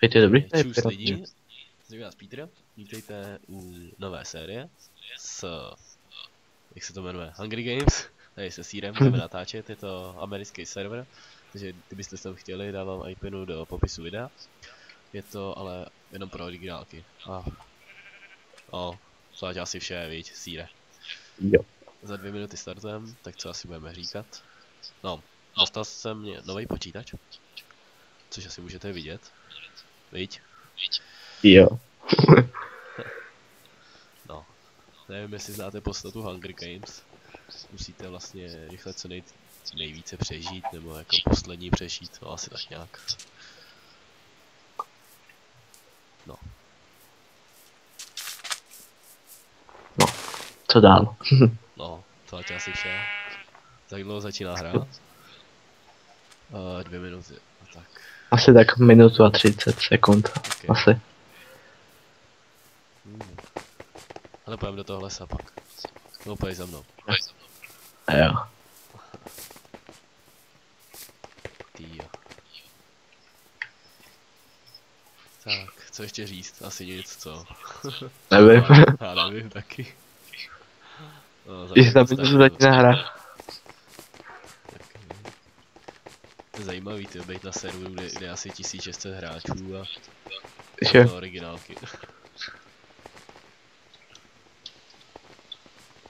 Hej, to je dobrý. Čus lidi, zdravím vás Petra, vítejte u nové série s, jak se to jmenuje, Hungry Games, tady se Sírem budeme natáčet, je to americký server, takže kdybyste se chtěli, dávám IPinu do popisu videa, je to ale jenom pro originálky. To ať asi vše, viď, Sýre. Jo. Za 2 minuty startem, tak co asi budeme říkat. No, dostal jsem nový počítač, což asi můžete vidět, viď? Jo. No, nevím, jestli znáte podstatu Hunger Games. Musíte vlastně rychle co nejvíce přežít, nebo jako poslední přežít, no asi tak nějak. No. No, co dál? No, to ať asi vše. Tak dlouho začíná hra? 2 minuty, a tak. Asi tak minutu a 30 sekund. Okay. Asi. Ale půjdeme do toho lesa pak. No, pojď za mnou. Jo. Týjo. Tak, co ještě říct? Asi nic, co? Nevím. Já nevím taky. No, Jestli tam minutu začíná hra. To je zajímavý, ty být na serveru, kde je asi 1600 hráčů a Jo. originálky.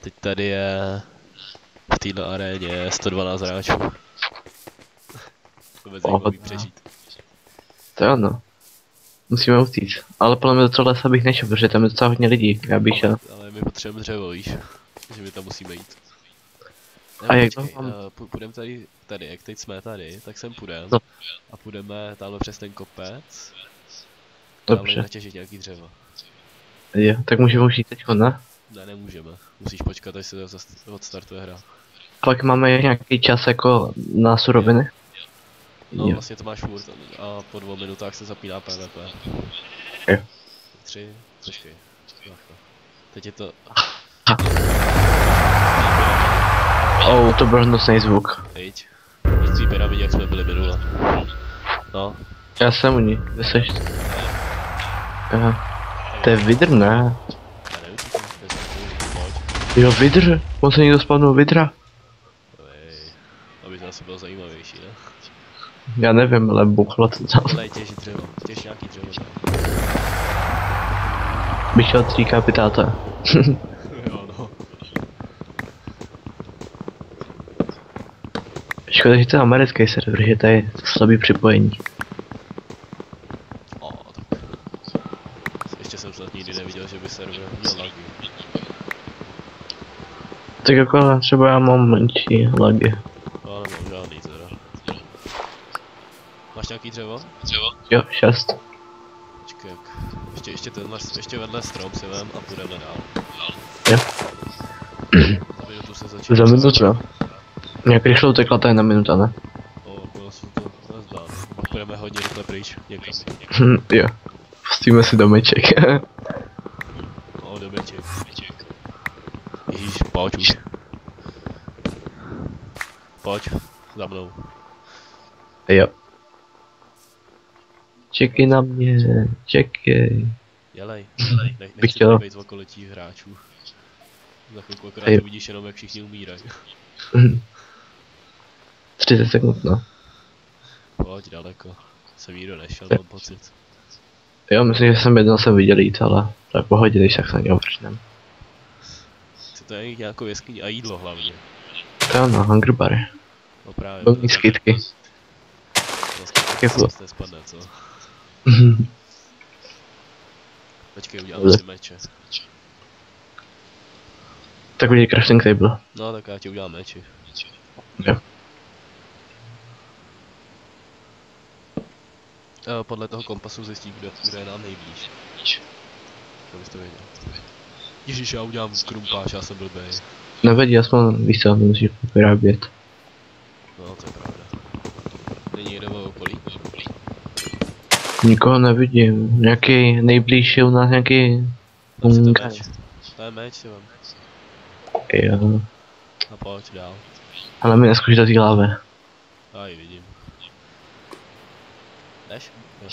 Teď tady je v této aréně 112 hráčů. To bude zajímavý přežít. To je ono. Musíme utíct. Ale podle mě do toho lesa bych nešel, protože tam je docela hodně lidí. Já bych šel. Ale my potřebujeme dřevo, víš? Že my tam musíme jít. Ne, A jak počkej, mám? půjdeme tady, jak teď jsme tady, tak sem půjdeme. No. A půjdeme tamhle přes ten kopec. Dobře. Tamhle natěžit nějaký dřevo. Jo, tak můžeme už jít teďko, ne? Ne, nemůžeme. Musíš počkat, až se odstartuje hra. Pak máme nějaký čas jako na suroviny. No Jo. vlastně to máš furt a po 2 minutách se zapíná PvP. Jo. 3, počkej. Teď je to... To byl hnusný zvuk. Hejď. Víc tvý pyramidě, jak jsme byli minule. No. Já jsem u ní, kde seš? Aha. To je vidr, ne? Já nevím, co to je, pojď. Jo, vidr? On se někdo spadnul vidra? Aby to asi bylo zajímavější, ne? Já nevím, ale buchlo to tam. Daj těž dřevo, těž nějaký dřevo. Bych šel 3 kapitáta. Jo no. Škoda, že to je americký server, že tady je slabý připojení. Tak. Ještě jsem snad nikdy neviděl, že by server měl lagy. Tak jako třeba já mám menší lagy. No, ale nemám žádný teda. Máš nějaký dřevo? Jo, 6. Počkej, ještě vedle strom si vem a půjdeme dál. Jo. Za minutu se začíná. Za minutu, no. Jak rychle utekla ta jedna minuta, ne? Bylo se to nezdá. Pak půjdeme hodně rychle pryč, někam. Jo. Pustíme si domeček. No, domeček. Ježíš, pojď už. Pojď, za mnou. Jo. Čekej na mě, čekej. Jelej, Bych chtěl. nechci být v okolí hráčů. Za chvilku akorát Jo. uvidíš jenom, jak všichni umírají. 30 sekund, no. Pojď daleko. Jsem nikdo nešel, mám pocit. Jo, myslím, že jsem jednou jsem viděl jít, ale tak pohodě, když tak se na něho vršnem. Chci to je nějakou jeskyni a jídlo hlavně. To ano, Hunger Bar. No právě. Velmi skytky. Vlastně to nespadne, co? Počkej, udělám si meče. Tak udělej crafting table. No tak já ti udělám meči. Jo. Podle toho kompasu zjistí, kdo je nám nejblíž. To bys to věděl. Ježíš, já udělám krumpáč, já jsem blbej. Nevadí, aspoň víš co, nemusíš vyrábět. No, to je pravda. Není někdo v okolí? Nikoho nevidím. Nějaký nejblížší u nás nějaký... Tam si to meč. To je meč, si vem. Jo. A pojď dál. Ale mi neskuš do té hlavy. Já ji vidím. Jdeš? Jo.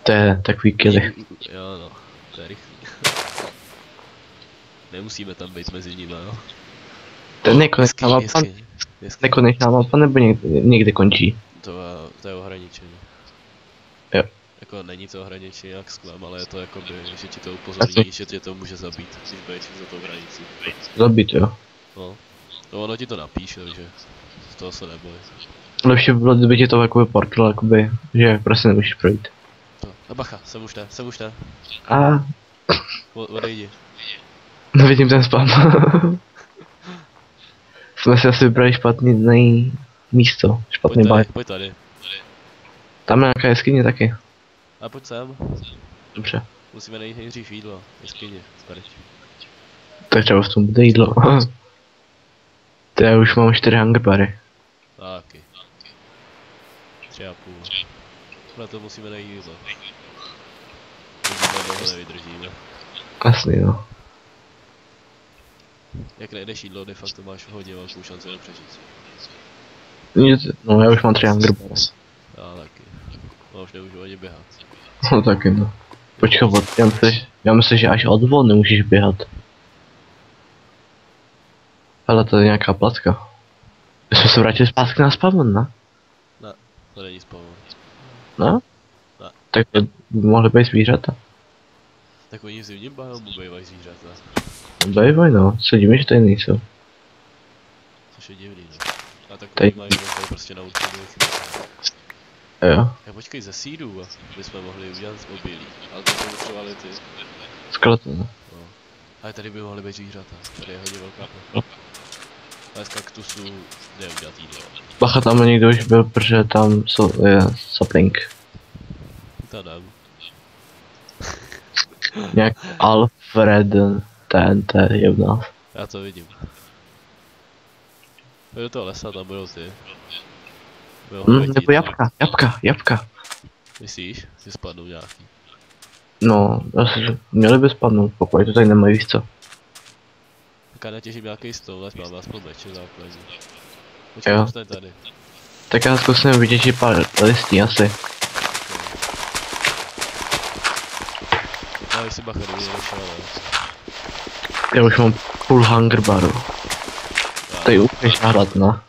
To je takový killy. Jo no, to je rychlý. Nemusíme tam být mezi nimi, jo. To je nekonečná mapa, Hezky. nekonečná mapa nebo někde končí? To je ohraničení. Jo. Jako není to ohraničení jak sklem, ale je to jakoby, že ti to upozorní, že tě to může zabít, když budeš za tou hranicí. Zabít, jo. No. No ono ti to napíše, takže z toho se neboj. Lepší by bylo, kdyby ti to jakoby portal, jakoby, že prostě nemůžeš projít. A bacha, jsem už ne. A Odejdi. nevidím ten spam. Jsme si asi vybrali špatný místo, špatný baj. Pojď tady. Tam je nějaká jeskyně taky. A pojď sem. Dobře. Musíme najít nejdřív jídlo. Jeskyně, spareč. Tak třeba v tom bude jídlo. To já už mám 4 hunger bary. Taky. 3,5. Na to musíme najít jídlo. Uvidíme, dlouho nevydržíme. Jasný, no. Jak najdeš jídlo, de facto máš hodně velkou šanci na přežít. No já už mám 3 hunger bary. Já taky. No už nemůžu ani běhat. No taky no. Počkej, já myslím, že až od vol nemůžeš běhat. Ale to je nějaká placka. My jsme se vrátili zpátky na spawn, ne? Ne, to není spawn. No? Ne. Tak to by mohly být zvířata. Tak oni v zimním biomu bývají zvířata. Bývaj no, se divím, že tady nejsou. Což je divný, no. A tak Tady- oni mají jenom tady prostě na určitých místech. Jo. Já počkej, ze sídů bychom mohli udělat z obilí. Ale to jsou potřebovali ty. Skeleton. No. Ale tady by mohly být zvířata. Tady je hodně velká plocha. Ale z kaktusů jde udělat jídlo. Bacha, tam někdo už byl, protože tam je sapling. Tadam. Nějak Alfred TNT je v nás. Já to vidím. Pojď do toho lesa, tam budou ty. Nebo jabka. Myslíš? Si spadnou nějaký. No, asi měli by spadnout, pokud to tady nemají, víš co. Tak já natěžím nějaký stůl, ať máme aspoň meče základní. Jo. Počkej, zůstaň tady. Tak já zkusím vytěžit pár listí asi. Já si bacha, kdyby nešel, ale. Já už mám půl hunger baru. To je úplně hlad, no.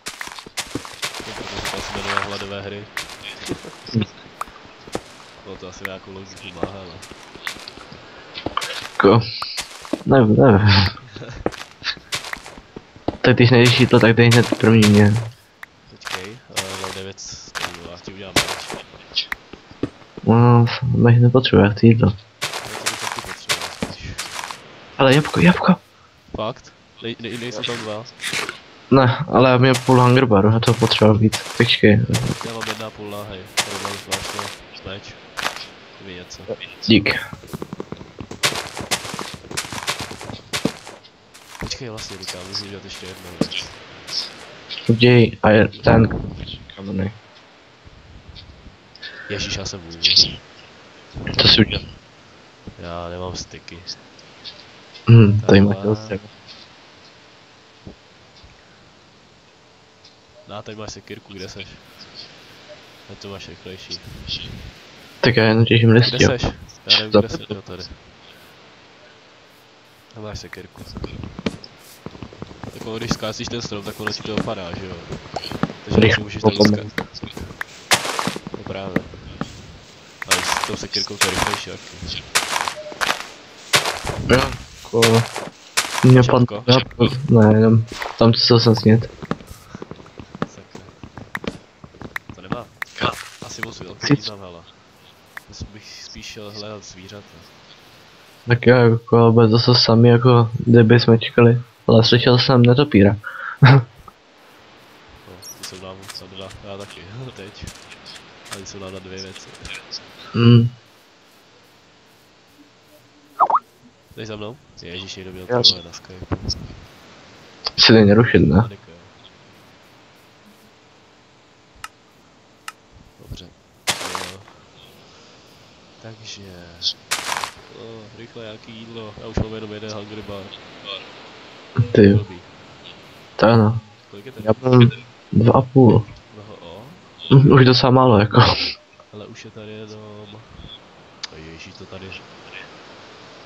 Protože to se jmenuje hladové hry. No to asi nějakou logiku má, ale. Jako... Nevím. Tak když nejdeš jídlo, tak dej hned první mě. Počkej, mám 9, já ti udělám meč. No, mech nepotřebuje, já chci jídlo. Já to bych taky potřeboval spíš. Ale jabko. Fakt? Nejsou tam dva? Ne, ale já měl půl hunger baru, já to potřeboval víc. Počkej. Já mám 1,5 láhej, tady mám zvláštně meč. Vy něco. Dík. Počkej, vlastně říkám, můžu udělat ještě jednou věc. Uděj ten kameny. Ježíš, já jsem vůbec. To si udělal. Já nemám styky. Tady máš dost. No, tady máš sekirku, kde seš? Ať to máš rychlejší. Tak já jenom těžím listí. Kde seš? Já nevím, kde seš, jo, tady. A máš sekirku. Tak ono, když skácíš ten strom, tak ono ti to opadá, že jo? Takže Rychle nemůžeš popomenu. nelískat. No právě. Ale s tou sekirkou to je rychlejší, taky. Jo, jako... Mě pan... Čapko. Ne, jenom... Tam co jsem snět. Sakra. To nemá. Asi moc velký význam, hele. Bych spíš šel hledat zvířata. Tak jo, jako, ale zase sami jako, kdyby jsme čekali. Ale slyšel jsem netopíra. No, ty jsou nám na dva, já taky, teď. A ty jsou nám na dvě věci. Jdeš za mnou? Ježíš, někdo měl Jasně. tohle na Skype. Si dej nerušit, ne? Panika, jo. Dobře. Takže... rychle nějaký jídlo, já už mám jenom jeden hungry bar. Ty jo, Blbý. to ano. Kolik je ten? Já mám 2,5. No, Už docela málo, jako. Ale už je tady jenom... Ježíš, to tady...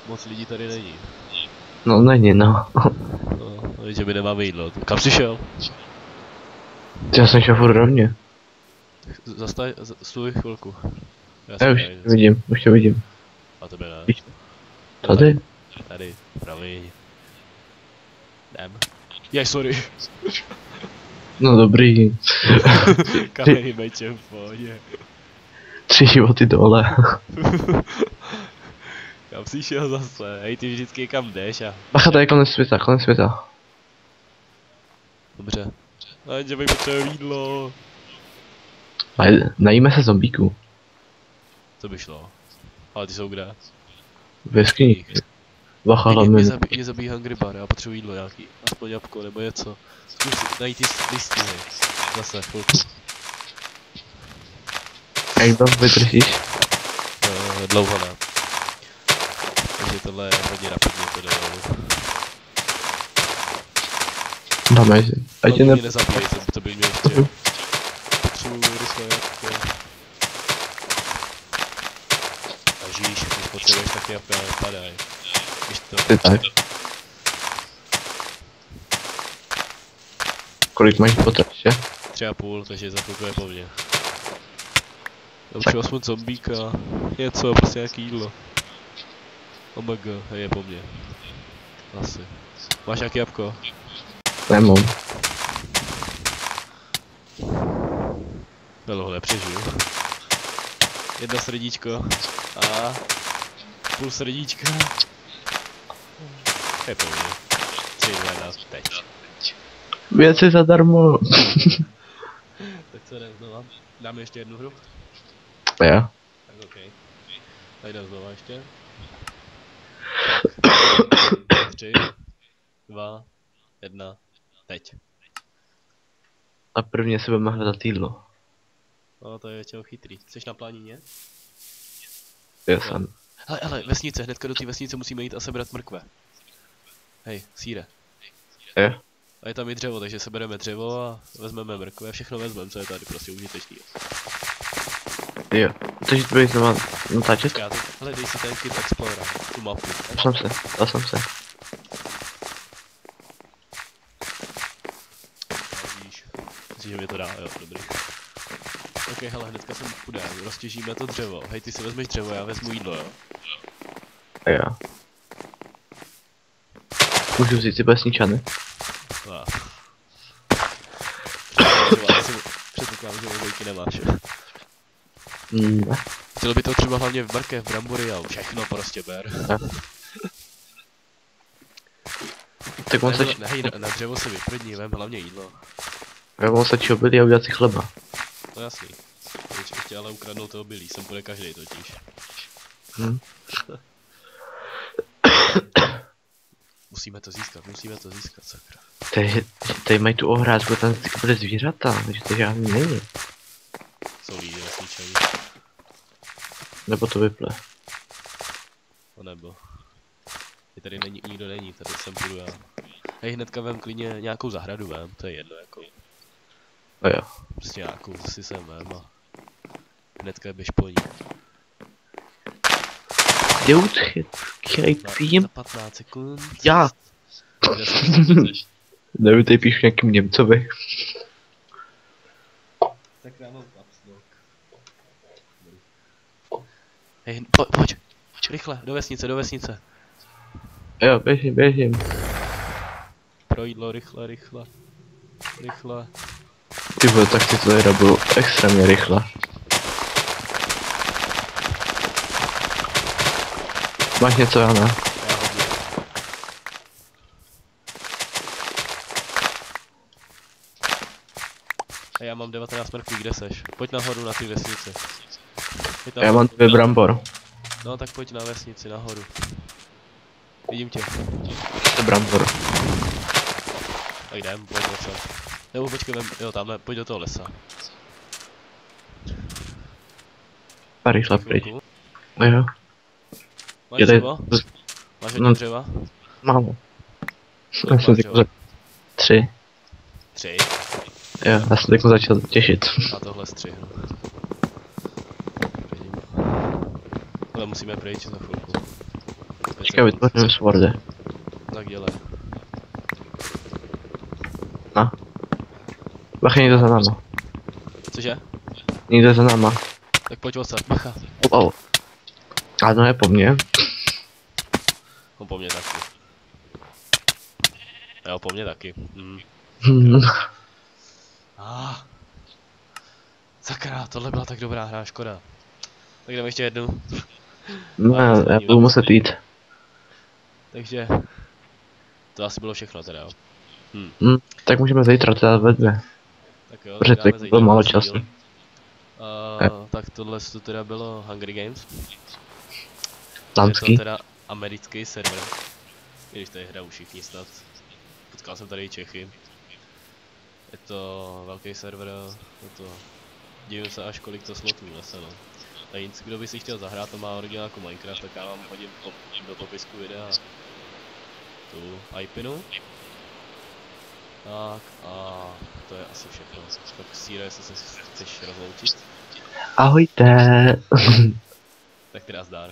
Moc lidí tady není. No není, no. No, že my nemáme jídlo. Kam jsi šel? Já jsem šel furt rovně. Stůj chvilku. Já už tě vidím, už tě vidím. A tebe ne. Tady? Tady, praviň. Jdem. Jej, sorry. No dobrý. Kamenný mečem v pohodě. 3 životy dole. Kam jsi šel zase? Hej, ty vždycky kam jdeš a... Bacha, tady je konec světa, konec světa. Dobře. Ale že mi potřebuje jídlo. Najíme se zombíků. To by šlo. Ale ty jsou kde? V jeskyni. Bacha, hlavně. Mě zabíjí Hungry Bar, já potřebuji jídlo nějaký. Aspoň jabko nebo něco. Zkus najít ty listy, hej. Zase, chvilku. Jak to vydržíš? Dlouho ne. Takže tohle je hodně rapidně to dolů. Dáme si. Ať tě Mě nezabíjej, to by mě ještě... Potřebuji rychle jabko. A žíš, když potřebuješ tak jabka nepadaj. Víš to. Ty tak. Kolik máš potřebuje? 3,5, takže za chvilku je po mně. Já už aspoň zombíka, něco, prostě nějaký jídlo. OMG, je po mně. Asi. Máš nějaký jabko? Nemám. Dlouho nepřežiju. Jedno srdíčko. A půl srdíčka. Je po mně. 3, 2, 1, teď. Věci zadarmo. Tak co jdem znova? Dáme ještě jednu hru? Jo. Tak okej. Tak jdem znova ještě. 3, 2, 1, teď. A prvně si budeme hledat jídlo. No to je většinou chytrý. Jsi na plánině? Já jsem. Hele, vesnice, hnedka do té vesnice musíme jít a sebrat mrkve. Hej, sýre. Jo. A je tam i dřevo, takže sebereme dřevo a vezmeme mrkve, všechno vezmeme, co je tady prostě užitečný. Jo. Takže to bych znova natáčet? Já teď, hele, dej si ten Kit Explorer, tu mapu. Dal jsem se. Vidíš, myslím, že mi to dá, jo, dobrý. Ok, hele, hnedka sem půjdeme, roztěžíme to dřevo. Hej, ty si vezmeš dřevo, já vezmu jídlo, jo. Jo. Můžu vzít si besničany? No. Předpokládám, že vozejky nemáš, jo. Ne. Chtělo by to třeba hlavně v mrkev, brambory a všechno prostě ber. Tak on stačí... Hej, na dřevo se vyprdni, vem hlavně jídlo. On stačí obilí a udělat si chleba. No jasný. Ještě ale ukradnou to obilí, sem půjde každej totiž. Musíme to získat, sakra. Tady mají tu ohrázku, tam bude zvířata, takže to žádný není. Jsou lidi vesničaví. Nebo to vyple. No nebo. Tady nikdo není, tady sem půjdu já. Hej, hnedka vem klidně nějakou zahradu vem, to je jedno jako. No jo. Prostě nějakou si sem vem a hnedka běž po ní. Kde utchým? Za 15 sekund. Já! Nevím, tady píšu nějakým Němcovi. Tak já mám kapslok. Hej, pojď, rychle, do vesnice. Jo, běžím. Pro jídlo, rychle. Ty vole, tak ty to hra budou extrémně rychle. Máš něco, já ne? Já hodně. A já mám 19 mrkví, kde seš? Pojď nahoru na ty vesnice. Já mám 2 brambor. No tak pojď na vesnici, nahoru. Vidím tě. To brambor. Tak jdem, pojď začal. Nebo počkej, jo tamhle, pojď do toho lesa. A rychle pryč. Chvilku. Jo. Máš dřevo? Máš hodně dřeva? Málo. Kolik máš dřeva? 3. 3? Jo, já jsem teď začal těšit. A tohle střihnu. Ale musíme pryč za chvilku. Počkej, vytvořím swordy. Tak dělej. No. Bacha, někdo za náma. Cože? Někdo za náma. Tak pojď odsad, bacha. Oh. Ano, je po mně. On po mně taky. Jo, po mně taky. Sakra, tohle byla tak dobrá hra, škoda. Tak jdeme ještě jednu. Ne, já budu muset jít. Takže to asi bylo všechno teda, jo. Tak můžeme zítra teda ve dvě. Tak jo, Protože dáme tak zítra bylo málo další času. díl. Tak tohle to teda bylo Hungry Games. Je Lámský. to teda americký server. I když tady hrajou všichni snad. Potkal jsem tady i Čechy. Je to velký server, je to... Divím se až kolik to slotů zase no. A nic, kdo by si chtěl zahrát, to má originál jako Minecraft, tak já vám hodím do popisku videa tu IPinu. Tak a to je asi všechno. Tak Sýra, jestli se chceš rozloučit. Ahojte. Tak teda zdar.